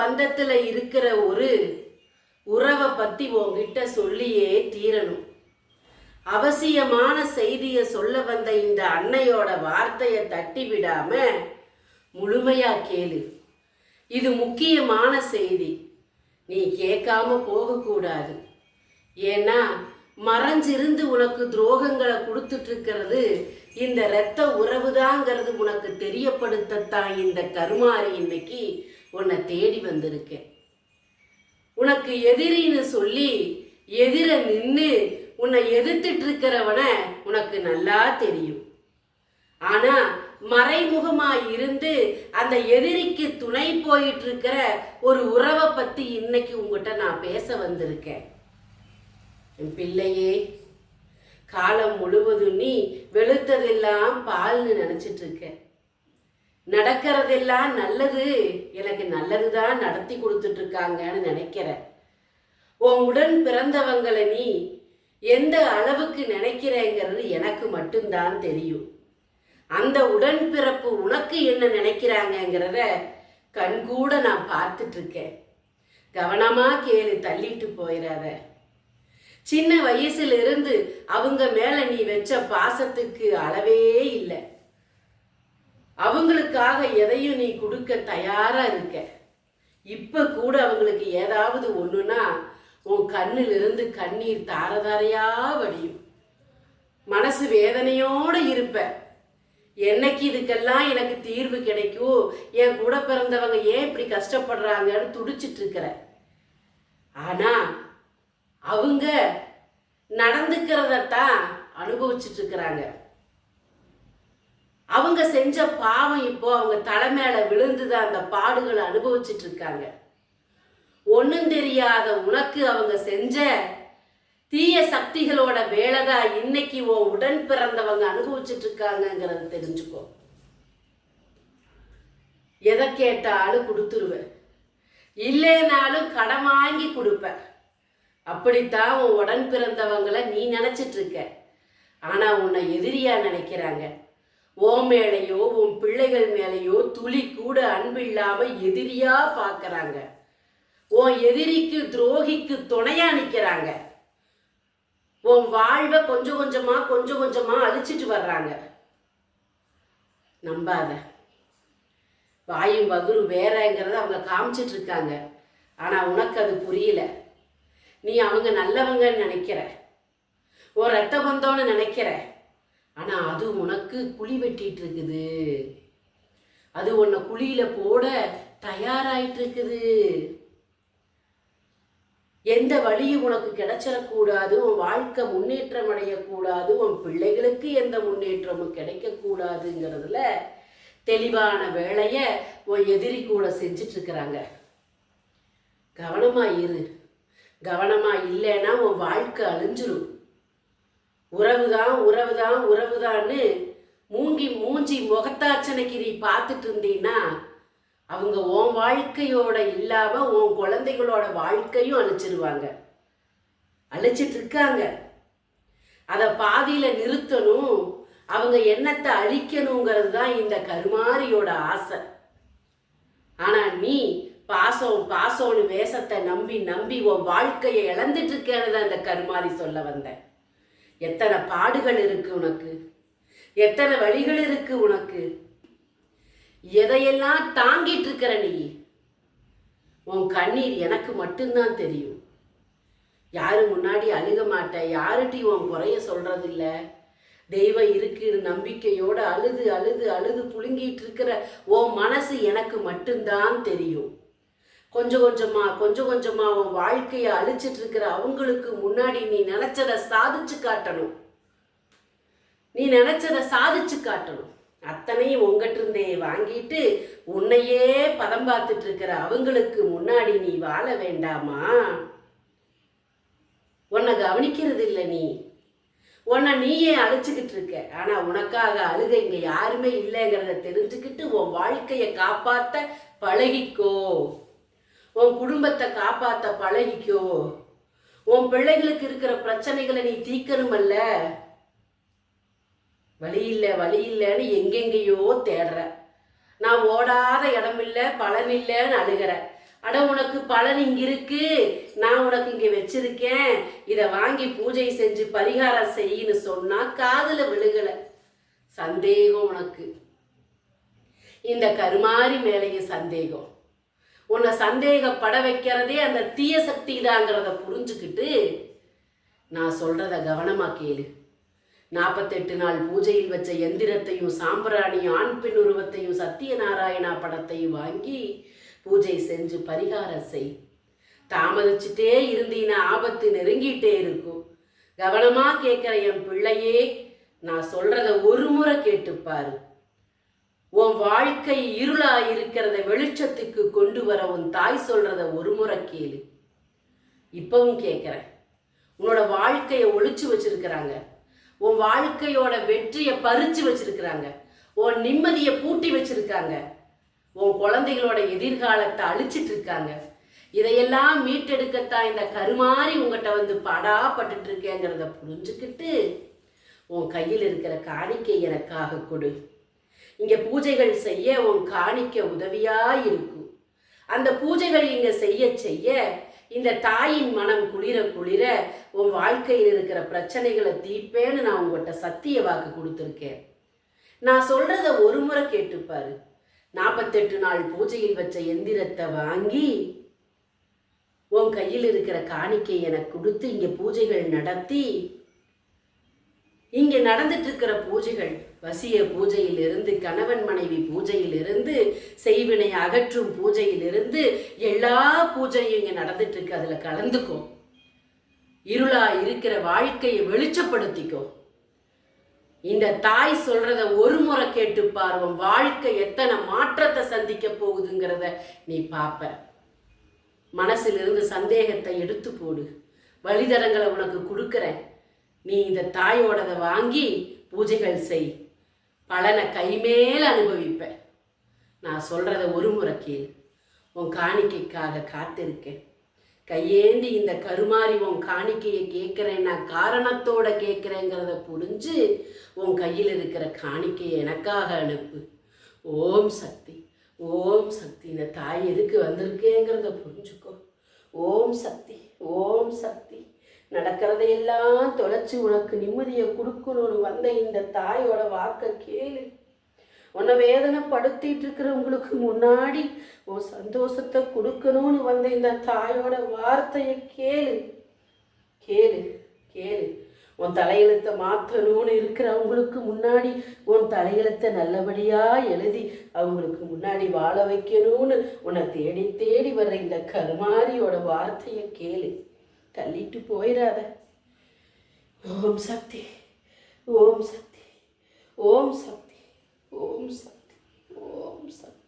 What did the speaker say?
பந்தத்துல இருக்கிற ஒரு உறவை பத்தி உன்கிட்ட சொல்லியே தீரணும். அவசியமான செய்திய சொல்ல வந்த இந்த அன்னையோட வார்த்தையை தட்டி விடாம முழுமையா கேளு. இது முக்கியமான செய்தி. நீ கேட்காம போகக்கூடாது. ஏன்னா மறைஞ்சிருந்து உனக்கு துரோகங்களை கொடுத்துட்டு இருக்கிறது இந்த இரத்த உறவுதாங்கிறது உனக்கு தெரியப்படுத்தத்தான் இந்த கருமாரி இன்னைக்கு உன்னை தேடி வந்திருக்கேன். உனக்கு எதிரின்னு சொல்லி எதிர நின்று உன்னை எதிர்த்துட்டு இருக்கிறவன உனக்கு நல்லா தெரியும். ஆனா மறைமுகமா இருந்து அந்த எதிரிக்கு துணை போயிட்டு இருக்கிற ஒரு உறவை பத்தி இன்னைக்கு உங்ககிட்ட நான் பேச வந்திருக்கேன். என் பிள்ளையே, காலம் முழுவதும் நீ வெளுத்ததெல்லாம் பால்னு நினைச்சிட்டு இருக்க. நடக்கிறதெல்லாம் நல்லது, எனக்கு நல்லதுதான் நடத்தி கொடுத்துட்டு இருக்காங்கன்னு நினைக்கிற. உன் உடன் பிறந்தவங்களை நீ எந்த அளவுக்கு நினைக்கிறேங்கிறது எனக்கு மட்டும்தான் தெரியும். அந்த உடன்பிறப்பு உனக்கு என்ன நினைக்கிறாங்கிறத கண்கூட நான் பார்த்துட்டு இருக்கேன். கவனமா கேளு, தள்ளிட்டு போயிடாத. சின்ன வயசுல இருந்து அவங்க மேல நீ வச்ச பாசத்துக்கு அளவே இல்லை. அவங்களுக்காக எதையும் நீ கொடுக்க தயாரா இருக்க. இப்ப கூட அவங்களுக்கு ஏதாவது ஒண்ணுன்னா உன் கண்ணிலிருந்து கண்ணீர் தாரதாரையா வடியும். மனசு வேதனையோடு இருப்ப. என்னைக்கு இதுக்கெல்லாம் எனக்கு தீர்வு கிடைக்கும், என் கூட பிறந்தவங்க ஏன் இப்படி கஷ்டப்படுறாங்கன்னு துடிச்சிட்டு இருக்கிற. ஆனா அவங்க நடந்துக்கிறதான் அனுபவிச்சுட்டு இருக்கிறாங்க. அவங்க செஞ்ச பாவம் இப்போ அவங்க தலைமையில விழுந்துதான் அந்த பாடுகளை அனுபவிச்சுட்டு இருக்காங்க. ஒன்னும் தெரியாத உனக்கு அவங்க செஞ்ச தீய சக்திகளோட வேலைதான் இன்னைக்கு உன் உடன் பிறந்தவங்க அனுபவிச்சுட்டு இருக்காங்கிறத தெரிஞ்சுக்கோ. எதை கேட்டாலும் கொடுத்துருவ, இல்லைனாலும் கடன் வாங்கி கொடுப்ப. அப்படித்தான் உன் உடன் பிறந்தவங்களை நீ நினைச்சிட்டு இருக்க. ஆனா உன்னை எதிரியா நினைக்கிறாங்க. உன் மேலேயோ உன் பிள்ளைகள் மேலேயோ துளி கூட அன்பு இல்லாம எதிரியா பாக்குறாங்க. உன் எதிரிக்கு துரோகிக்கு துணையா நிக்கிறாங்க. உன் வாழ்வை கொஞ்சம் கொஞ்சமா அழிச்சிட்டு வர்றாங்க. நம்பாத. வாயும் வகுரும் வேறங்கிறத அவங்க காமிச்சிட்டு இருக்காங்க. ஆனா உனக்கு அது புரியல. நீ அவங்க நல்லவங்கன்னு நினைக்கிற, ஒரு ரத்த பந்தம்னு நினைக்கிற. ஆனா அது உனக்கு குழி வெட்டிட்டு இருக்குது. அது உன்னை குழியில போட தயாராயிட்டு இருக்குது. எந்த வழியும் உனக்கு கிடைச்சிடக்கூடாது, உன் வாழ்க்கை முன்னேற்றம் அடையக்கூடாது, உன் பிள்ளைகளுக்கு எந்த முன்னேற்றமும் கிடைக்கக்கூடாதுங்கிறதுல தெளிவான வேலைய உன் எதிரி கூட செஞ்சிட்டு இருக்கிறாங்க. கவனமா இரு. கவனமா இல்லைன்னா உன் வாழ்க்கை அழிஞ்சிரும். உறவுதான்னு மூஞ்சி முகத்தாச்சனைக்கு நீ பார்த்துட்டு இருந்தீன்னா அவங்க உன் வாழ்க்கையோட இல்லாம உன் குழந்தைகளோட வாழ்க்கையும் அழிச்சிருவாங்க. அழிச்சிட்டு இருக்காங்க. அதை பாதியில நிறுத்தணும், அவங்க எண்ணத்தை அழிக்கணுங்கிறது தான் இந்த கருமாரியோட ஆசை. ஆனா நீ பாசம்னு வேஷத்தை நம்பி உன் வாழ்க்கையை இழந்துட்டு இருக்கேன்னு தான் இந்த கருமாரி சொல்ல வந்த. எத்தனை பாடுகள் இருக்கு உனக்கு, எத்தனை வழிகள் இருக்கு உனக்கு. எதையெல்லாம் தாங்கிட்டு இருக்கிற நீ. உன் கண்ணீர் எனக்கு மட்டும்தான் தெரியும். யாரு முன்னாடி அழுக மாட்டேன், யார்கிட்டையும் உன் குறைய சொல்றதில்ல. தெய்வம் இருக்குன்னு நம்பிக்கையோட அழுது புழுங்கிட்டு இருக்கிற உன் மனசு எனக்கு மட்டும்தான் தெரியும். கொஞ்சம் கொஞ்சமா உன் வாழ்க்கையை அழிச்சிட்டு இருக்கிற அவங்களுக்கு முன்னாடி நீ நினைச்சதை சாதிச்சு காட்டணும். அத்தனையும் உங்ககிட்ட இருந்தே வாங்கிட்டு உன்னையே பதம் பார்த்துட்டு இருக்கிற அவங்களுக்கு முன்னாடி நீ வாழ வேண்டாமா? உன்னை கவனிக்கிறது இல்லை. உன்னை நீயே அழிச்சுக்கிட்டு இருக்க. ஆனா உனக்காக அழுக இங்க யாருமே இல்லைங்கிறத தெரிஞ்சுக்கிட்டு உன் வாழ்க்கையை காப்பாத்த பழகிக்கோ. உன் குடும்பத்தை காப்பாத்த பழகிக்கோ. உன் பிள்ளைகளுக்கு இருக்கிற பிரச்சனைகளை நீ தீர்க்கணுமல்ல. வழி இல்லைன்னு எங்கெங்கேயோ தேடுற. நான் ஓடாத இடம் இல்லை பலன் இல்லைன்னு அழுகிற. அட உனக்கு பலன் இங்க இருக்கு, நான் உனக்கு இங்க வச்சிருக்கேன், இதை வாங்கி பூஜை செஞ்சு பரிகாரம் செய்யின்னு சொன்னா காதுல விழுகல. சந்தேகம் உனக்கு, இந்த கருமாரி மேலேயும் சந்தேகம். உன்னை சந்தேகப்பட வைக்கிறதே அந்த தீய சக்தி தாங்கிறத புரிஞ்சுக்கிட்டு நான் சொல்றத கவனமா கேளு. 48 நாள் பூஜையில் வச்ச எந்திரத்தையும் சாம்பிராணியும் ஆண் பெண் உருவத்தையும் சத்தியநாராயணா படத்தையும் வாங்கி பூஜை செஞ்சு பரிகாரம் செய். தாமதிச்சுட்டே இருந்தீன்னா ஆபத்து நெருங்கிட்டே இருக்கும். கவனமா கேட்கிற என் பிள்ளையே, நான் சொல்றத ஒரு முறை கேட்டுப்பாரு. உன் வாழ்க்கை இருளா இருக்கிறத வெளிச்சத்துக்கு கொண்டு வர உன் தாய் சொல்றத ஒரு முறை கேளு. இப்பவும் கேட்கிறேன், உன்னோட வாழ்க்கையை ஒழிச்சு வச்சிருக்கிறாங்க, உன் வாழ்க்கையோட வெற்றியை பறிச்சு வச்சிருக்கிறாங்க, உன் நிம்மதியை பூட்டி வச்சிருக்காங்க, உன் குழந்தைகளோட எதிர்காலத்தை அழிச்சிட்டு இருக்காங்க. இதையெல்லாம் மீட்டெடுக்கத்தான் இந்த கருமாறி உங்ககிட்ட வந்து பாடாப்பட்டு இருக்கேங்கிறத புரிஞ்சுக்கிட்டு உன் கையில் இருக்கிற காணிக்கை எனக்காக கொடு. இங்க பூஜைகள் செய்ய உன் காணிக்க உதவியா இருக்கும். அந்த பூஜைகள் இங்க செய்ய செய்ய இந்த தாயின் மனம் குளிர குளிர உன் வாழ்க்கையில் இருக்கிற பிரச்சனைகளை தீர்ப்பேன்னு நான் உங்கள்கிட்ட சத்திய வாக்கு கொடுத்துருக்கேன். நான் சொல்றத ஒரு முறை கேட்டுப்பாரு. 48 நாள் பூஜையில் வச்ச எந்திரத்தை வாங்கி உன் கையில் இருக்கிற காணிக்கை எனக்கு கொடுத்து இங்க பூஜைகள் நடத்தி, இங்க நடந்துட்டு இருக்கிற பூஜைகள் வசிய பூஜையிலிருந்து கணவன் மனைவி பூஜையிலிருந்து செய்வினை அகற்றும் பூஜையிலிருந்து எல்லா பூஜையும் இங்க நடந்துட்டு இருக்கு. அதுல கலந்துக்கோ. இருளா இருக்கிற வாழ்க்கையை வெளிச்சப்படுத்திக்கோ. இந்த தாய் சொல்றத ஒரு முறை கேட்டு பாருவோம். வாழ்க்கை எத்தனை மாற்றத்தை சந்திக்க போகுதுங்கிறத நீ பாப்ப. மனசிலிருந்து சந்தேகத்தை எடுத்து போடு. வழிதடங்களை உனக்கு கொடுக்குறேன். நீ இந்த தாயோடத வாங்கி பூஜைகள் செய். பலனை கைமேல அனுபவிப்ப. நான் சொல்றத ஒரு முறை கேளு. உன் காணிக்கைக்காக காத்திருக்கேன். கையேந்தி இந்த கருமாறி உன் காணிக்கையை கேட்கிறேன், நான் காரணத்தோட கேட்கிறேங்கிறத புரிஞ்சு உன் கையில் இருக்கிற காணிக்கையை எனக்காக அனுப்பு. ஓம் சக்தி, ஓம் சக்தி. இந்த தாய் எதுக்கு வந்திருக்கேங்கிறத புரிஞ்சுக்கோ. ஓம் சக்தி, ஓம் சக்தி. நடக்கிறதையெல்லாம் தொலைச்சி உனக்கு நிம்மதியை கொடுக்கணும்னு வந்த இந்த தாயோட வாக்க கேளு. உன்னை வேதனைப்படுத்திட்டு இருக்கிறவங்களுக்கு முன்னாடி உன் சந்தோஷத்தை கொடுக்கணும்னு வந்த இந்த தாயோட வார்த்தையை கேளு. கேளு கேளு. உன் தலையெழுத்தை மாற்றணும்னு இருக்கிறவங்களுக்கு முன்னாடி உன் தலையெழுத்தை நல்லபடியா எழுதி அவங்களுக்கு முன்னாடி வாழ வைக்கணும்னு உன்னை தேடி தேடி வர்ற இந்த கருமாரியோட வார்த்தையை கேளு. தள்ளிட்டு போயிடாத. ஓம் சக்தி, ஓம் சக்தி, ஓம் சக்தி, ஓம் சக்தி, ஓம் சக்தி.